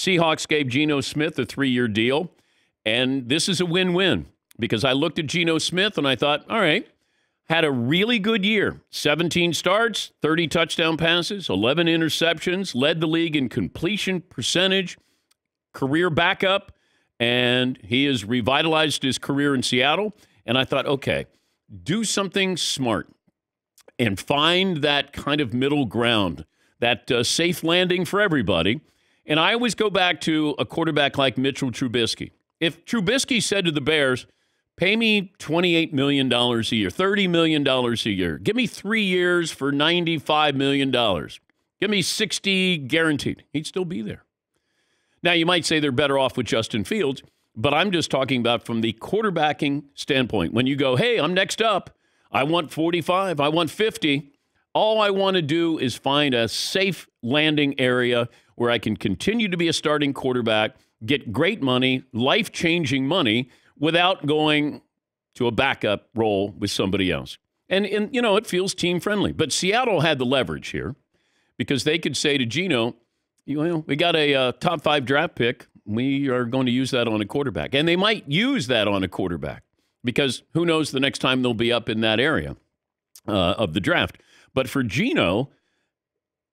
Seahawks gave Geno Smith a 3-year deal, and this is a win-win because I looked at Geno Smith and I thought, all right, had a really good year. 17 starts, 30 touchdown passes, 11 interceptions, led the league in completion percentage, career backup, and he has revitalized his career in Seattle. And I thought, okay, do something smart and find that kind of middle ground, that safe landing for everybody. And I always go back to a quarterback like Mitchell Trubisky. If Trubisky said to the Bears, pay me $28 million a year, $30 million a year, give me 3 years for $95 million, give me 60 guaranteed, he'd still be there. Now, you might say they're better off with Justin Fields, but I'm just talking about from the quarterbacking standpoint. When you go, hey, I'm next up, I want 45, I want 50, all I want to do is find a safe landing area where I can continue to be a starting quarterback, get great money, life-changing money, without going to a backup role with somebody else. And you know, it feels team-friendly. But Seattle had the leverage here because they could say to Geno, you know, we got a top 5 draft pick. We are going to use that on a quarterback. And they might use that on a quarterback because who knows the next time they'll be up in that area of the draft. But for Geno,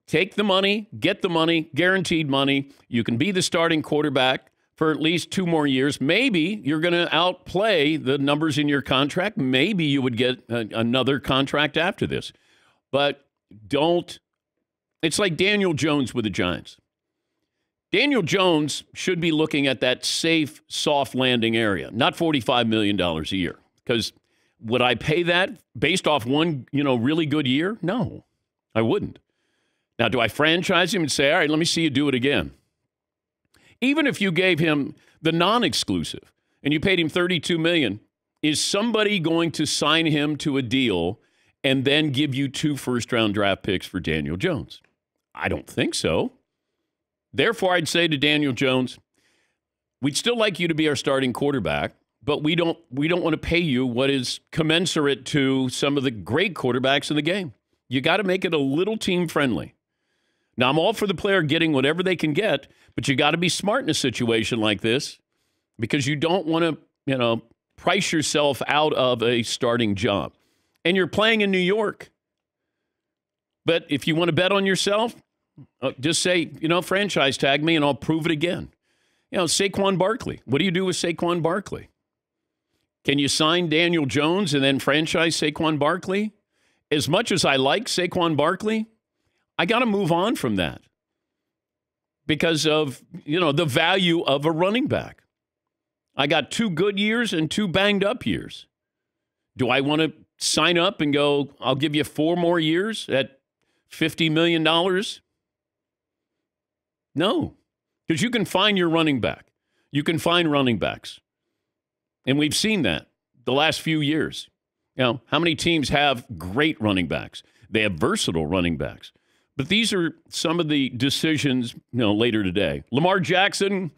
take the money, get the money, guaranteed money. You can be the starting quarterback for at least 2 more years. Maybe you're going to outplay the numbers in your contract. Maybe you would get another contract after this. But don't. It's like Daniel Jones with the Giants. Daniel Jones should be looking at that safe, soft landing area, not $45 million a year. Because would I pay that based off one, really good year? No, I wouldn't. Now, do I franchise him and say, all right, let me see you do it again? Even if you gave him the non-exclusive and you paid him $32 million, is somebody going to sign him to a deal and then give you 2 first-round draft picks for Daniel Jones? I don't think so. Therefore, I'd say to Daniel Jones, we'd still like you to be our starting quarterback, but we don't want to pay you what is commensurate to some of the great quarterbacks in the game. You got to make it a little team-friendly. Now, I'm all for the player getting whatever they can get, but you got to be smart in a situation like this because you don't want to, price yourself out of a starting job. And you're playing in New York. But if you want to bet on yourself, just say, franchise tag me and I'll prove it again. Saquon Barkley. What do you do with Saquon Barkley? Can you sign Daniel Jones and then franchise Saquon Barkley? As much as I like Saquon Barkley, I got to move on from that because of, the value of a running back. I got 2 good years and 2 banged up years. Do I want to sign up and go, I'll give you 4 more years at $50 million? No, because you can find your running back. You can find running backs. And we've seen that the last few years. How many teams have great running backs? They have versatile running backs. But these are some of the decisions, later today. Lamar Jackson,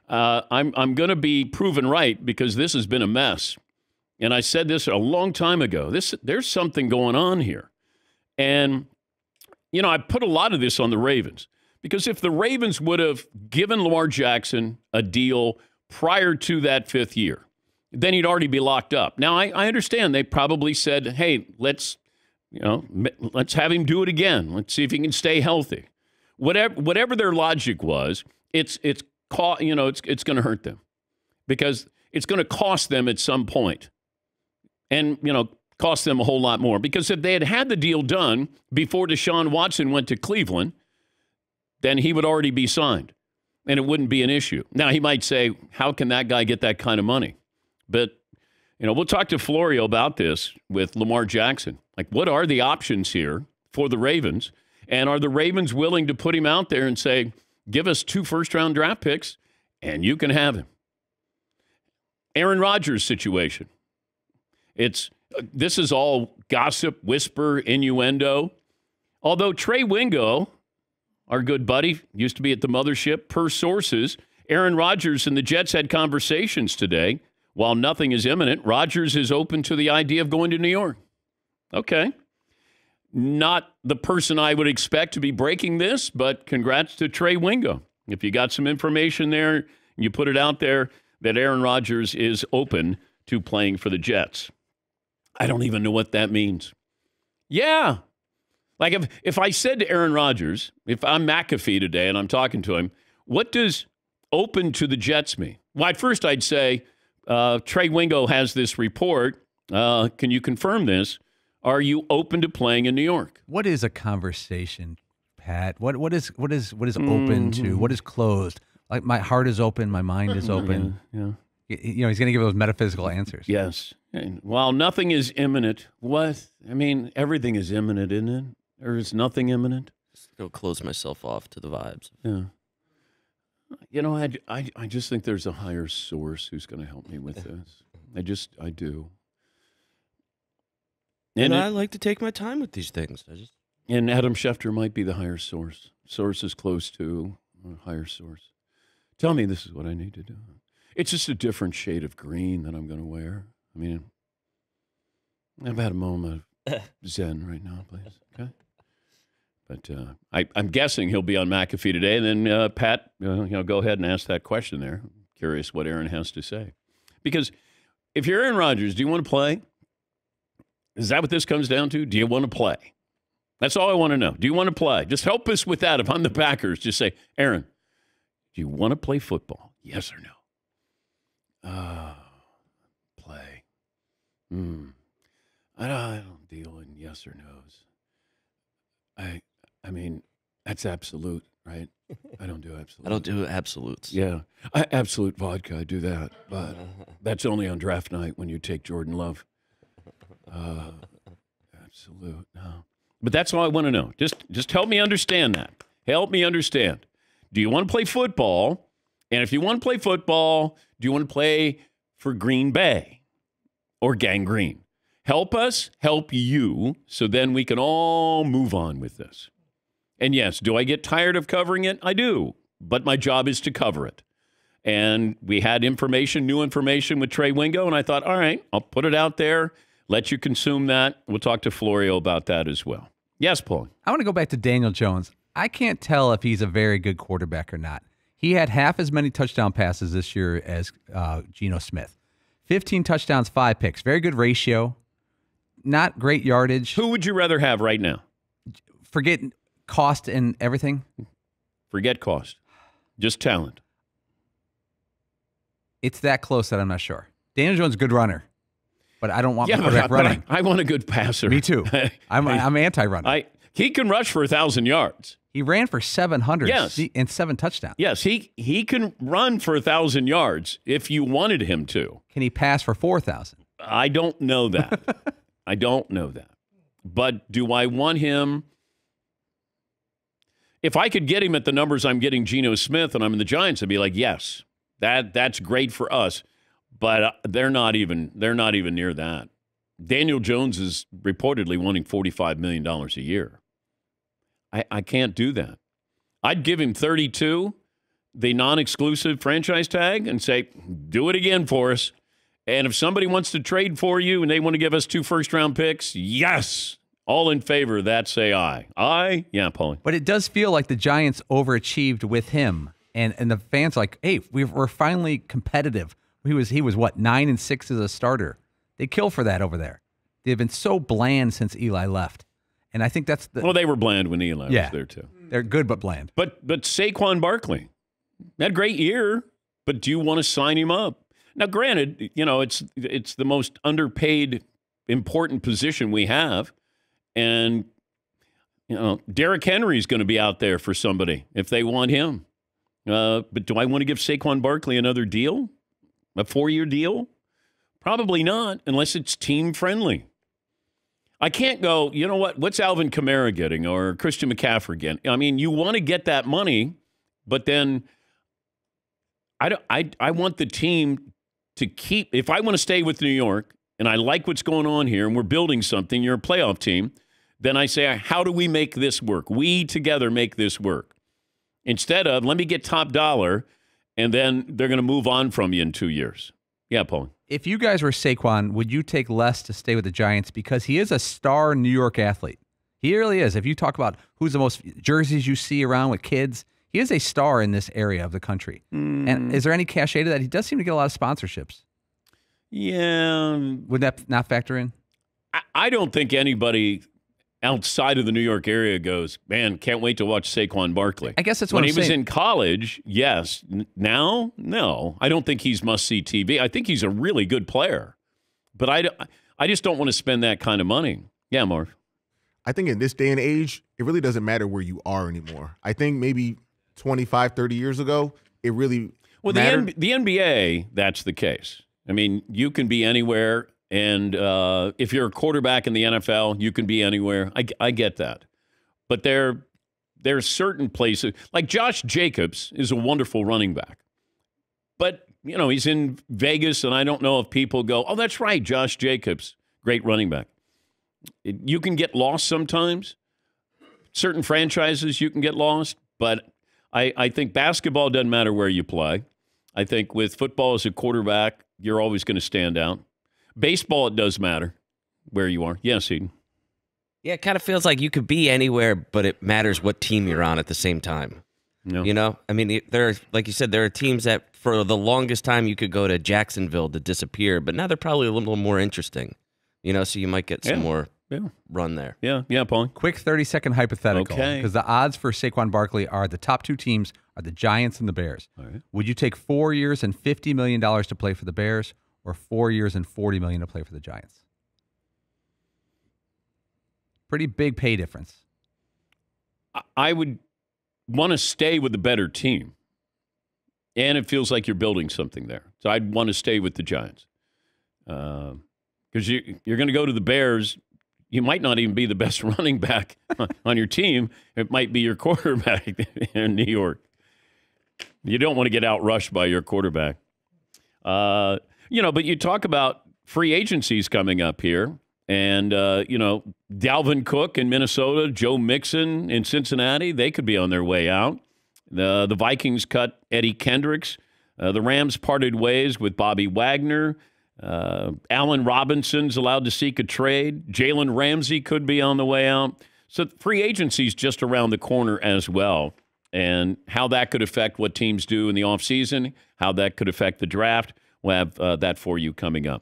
I'm going to be proven right because this has been a mess. And I said this a long time ago. There's something going on here. And, I put a lot of this on the Ravens. Because if the Ravens would have given Lamar Jackson a deal prior to that 5th year, then he'd already be locked up. Now, I understand they probably said, hey, let's have him do it again. Let's see if he can stay healthy. Whatever their logic was, it's going to hurt them because it's going to cost them at some point. And, cost them a whole lot more. Because if they had the deal done before Deshaun Watson went to Cleveland, then he would already be signed, and it wouldn't be an issue. Now, he might say, how can that guy get that kind of money? But, we'll talk to Florio about this with Lamar Jackson. Like, what are the options here for the Ravens? And are the Ravens willing to put him out there and say, give us 2 first-round draft picks, and you can have him? Aaron Rodgers' situation. This is all gossip, whisper, innuendo. Although Trey Wingo, our good buddy, used to be at the mothership. Per sources, Aaron Rodgers and the Jets had conversations today. While nothing is imminent, Rodgers is open to the idea of going to New York. Okay. Not the person I would expect to be breaking this, but congrats to Trey Wingo. If you got some information there, you put it out there that Aaron Rodgers is open to playing for the Jets. I don't even know what that means. Yeah. Like if I said to Aaron Rodgers, if I'm McAfee today and I'm talking to him, what does open to the Jets mean? Well, at first I'd say, Trey Wingo has this report. Can you confirm this? Are you open to playing in New York? What is a conversation, Pat? What is open to? What is closed? Like my heart is open, my mind is open. Yeah. You know, he's going to give those metaphysical answers. Yes. And while nothing is imminent, what? I mean, everything is imminent, isn't it? Or is nothing imminent? Just go close myself off to the vibes. Yeah. You know, I just think there's a higher source who's going to help me with this. I do. And I like to take my time with these things. And Adam Schefter might be the higher source. Source is close to a higher source. Tell me this is what I need to do. It's just a different shade of green that I'm going to wear. I mean, I've had a moment of zen right now, please. Okay. But I'm guessing he'll be on McAfee today. And then, Pat, go ahead and ask that question there. I'm curious what Aaron has to say. Because if you're Aaron Rodgers, do you want to play? Is that what this comes down to? Do you want to play? That's all I want to know. Do you want to play? Just help us with that. If I'm the Packers, just say, Aaron, do you want to play football? Yes or no? Play. I don't deal in yes or no's. I mean, that's absolute, right? I don't do absolute. I don't do absolutes. Yeah. Absolute vodka, I do that. But that's only on draft night when you take Jordan Love. Absolute, no. But that's all I want to know. Just help me understand that. Help me understand. Do you want to play football? And if you want to play football, do you want to play for Green Bay or Gang Green? Help us help you so then we can all move on with this. And yes, do I get tired of covering it? I do. But my job is to cover it. And we had new information with Trey Wingo, and I thought, all right, I'll put it out there, let you consume that. We'll talk to Florio about that as well. Yes, Paul. I want to go back to Daniel Jones. I can't tell if he's a very good quarterback or not. He had half as many touchdown passes this year as Geno Smith. 15 touchdowns, 5 picks. Very good ratio. Not great yardage. Who would you rather have right now? Forget cost and everything. Forget cost. Just talent. It's that close that I'm not sure. Daniel Jones is a good runner, but I don't want my quarterback running. I want a good passer. Me too. I'm anti-runner. He can rush for 1,000 yards. He ran for 700 yes. and 7 touchdowns. Yes, he can run for 1,000 yards if you wanted him to. Can he pass for 4,000? I don't know that. I don't know that. But do I want him? If I could get him at the numbers I'm getting Geno Smith and I'm in the Giants, I'd be like, yes, that's great for us. But they're not even near that. Daniel Jones is reportedly wanting $45 million a year. I can't do that. I'd give him 32, the non-exclusive franchise tag, and say, do it again for us. And if somebody wants to trade for you and they want to give us 2 first-round picks, yes. All in favor of that, say aye. Aye? Yeah, Paulie. But it does feel like the Giants overachieved with him. And the fans are like, hey, we're finally competitive. He was what, 9-6 as a starter. They kill for that over there. They've been so bland since Eli left. And I think that's the... Well, they were bland when Eli was there, too. They're good but bland. But Saquon Barkley, had a great year, but do you want to sign him up? Now, granted, it's the most underpaid, important position we have. And, Derrick Henry's going to be out there for somebody if they want him. But do I want to give Saquon Barkley another deal? A 4-year deal? Probably not, unless it's team-friendly. I can't go, you know what, what's Alvin Kamara getting or Christian McCaffrey getting? I mean, you want to get that money, but then I want the team to keep, if I want to stay with New York and I like what's going on here and we're building something, you're a playoff team, then I say, how do we make this work? We together make this work. Instead of, let me get top dollar, and then they're going to move on from you in 2 years. Yeah, Paul. If you guys were Saquon, would you take less to stay with the Giants? Because he is a star New York athlete. He really is. If you talk about who's the most jerseys you see around with kids, He is a star in this area of the country. And is there any cachet to that? He does seem to get a lot of sponsorships. Yeah. Would that not factor in? I don't think anybody outside of the New York area goes, man, can't wait to watch Saquon Barkley. I guess that's what when I'm he was saying. in college, yes. Now, no. I don't think he's must-see TV. I think he's a really good player. But I just don't want to spend that kind of money. Yeah, Mark. I think in this day and age, it really doesn't matter where you are anymore. I think maybe 25, 30 years ago, it really mattered. The NBA, that's the case. I mean, you can be anywhere. And if you're a quarterback in the NFL, you can be anywhere. I get that. But there are certain places, like Josh Jacobs is a wonderful running back. But, you know, he's in Vegas, and I don't know if people go, oh, that's right, Josh Jacobs, great running back. You can get lost sometimes. Certain franchises, you can get lost. But I think basketball doesn't matter where you play. I think with football as a quarterback, you're always going to stand out. Baseball, it does matter where you are. Yes, Eden. Yeah, it kind of feels like you could be anywhere, but it matters what team you're on at the same time. No. You know? I mean, there are, like you said, there are teams that for the longest time you could go to Jacksonville to disappear, but now they're probably a little more interesting. You know, so you might get some more run there. Yeah, Paul. Quick 30-second hypothetical. Okay. Because the odds for Saquon Barkley are the top two teams are the Giants and the Bears. All right. Would you take 4 years and $50 million to play for the Bears or 4 years and $40 million to play for the Giants? Pretty big pay difference. I would want to stay with the better team. And it feels like you're building something there. So I'd want to stay with the Giants. Because you're going to go to the Bears. You might not even be the best running back on your team. It might be your quarterback in New York. You don't want to get outrushed by your quarterback. But you talk about free agencies coming up here. And, Dalvin Cook in Minnesota, Joe Mixon in Cincinnati, they could be on their way out. The Vikings cut Eddie Kendricks. The Rams parted ways with Bobby Wagner. Allen Robinson's allowed to seek a trade. Jalen Ramsey could be on the way out. So free agency's just around the corner as well. And how that could affect what teams do in the offseason, how that could affect the draft, we'll have that for you coming up.